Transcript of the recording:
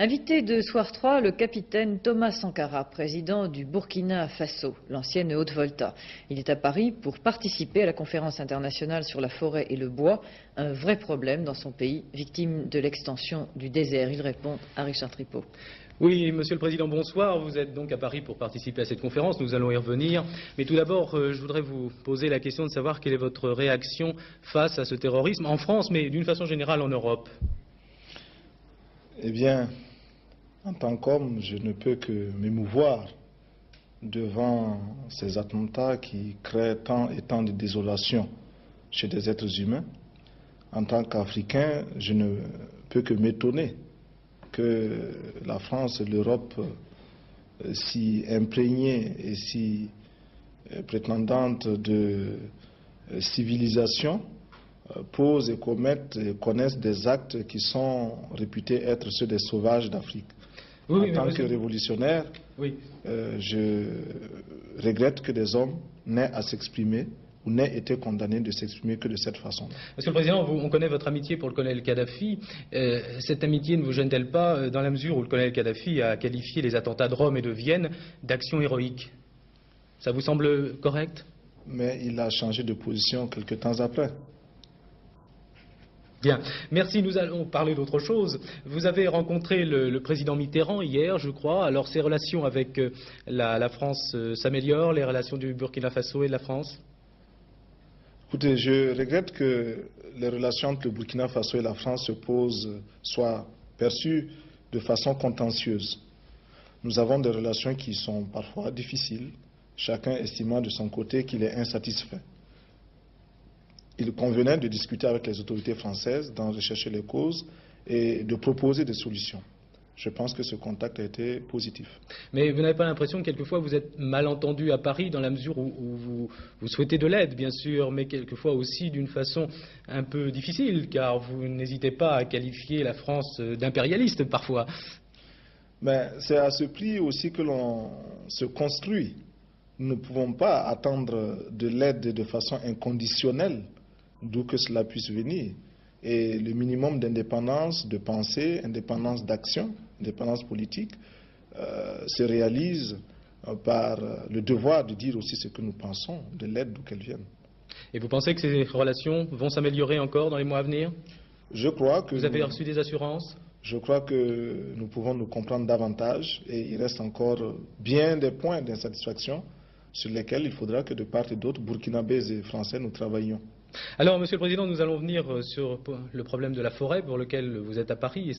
Invité de Soir 3, le capitaine Thomas Sankara, président du Burkina Faso, l'ancienne Haute-Volta. Il est à Paris pour participer à la conférence internationale sur la forêt et le bois, un vrai problème dans son pays, victime de l'extension du désert. Il répond à Richard Tripot. Oui, Monsieur le Président, bonsoir. Vous êtes donc à Paris pour participer à cette conférence. Nous allons y revenir. Mais tout d'abord, je voudrais vous poser la question de savoir quelle est votre réaction face à ce terrorisme en France, mais d'une façon générale en Europe. Eh bien, en tant qu'homme, je ne peux que m'émouvoir devant ces attentats qui créent tant et tant de désolation chez des êtres humains. En tant qu'Africain, je ne peux que m'étonner que la France et l'Europe, si imprégnées et si prétendantes de civilisation, posent et commettent et connaissent des actes qui sont réputés être ceux des sauvages d'Afrique. Oui, en tant que révolutionnaire, je regrette que des hommes n'aient à s'exprimer ou n'aient été condamnés de s'exprimer que de cette façon-là. Monsieur le Président, on connaît votre amitié pour le colonel Kadhafi. Cette amitié ne vous gêne-t-elle pas dans la mesure où le colonel Kadhafi a qualifié les attentats de Rome et de Vienne d'actions héroïques? Ça vous semble correct? Mais il a changé de position quelque temps après. Bien, merci. Nous allons parler d'autre chose. Vous avez rencontré le président Mitterrand hier, je crois. Alors, ces relations avec la France s'améliorent, les relations du Burkina Faso et de la France? Écoutez, je regrette que les relations entre le Burkina Faso et la France soient perçues de façon contentieuse. Nous avons des relations qui sont parfois difficiles, chacun estimant de son côté qu'il est insatisfait. Il convenait de discuter avec les autorités françaises, d'en rechercher les causes et de proposer des solutions. Je pense que ce contact a été positif. Mais vous n'avez pas l'impression que quelquefois vous êtes mal entendu à Paris dans la mesure où vous souhaitez de l'aide, bien sûr, mais quelquefois aussi d'une façon un peu difficile, car vous n'hésitez pas à qualifier la France d'impérialiste parfois. Mais c'est à ce prix aussi que l'on se construit. Nous ne pouvons pas attendre de l'aide de façon inconditionnelle, d'où que cela puisse venir. Et le minimum d'indépendance de pensée, indépendance d'action, indépendance politique, se réalise par le devoir de dire aussi ce que nous pensons, de l'aide d'où qu'elle vienne. Et vous pensez que ces relations vont s'améliorer encore dans les mois à venir? Je crois que... Vous avez reçu des assurances? Je crois que nous pouvons nous comprendre davantage et il reste encore bien des points d'insatisfaction sur lesquels il faudra que de part et d'autre, burkinabés et français, nous travaillions. Alors, Monsieur le Président, nous allons venir sur le problème de la forêt pour lequel vous êtes à Paris.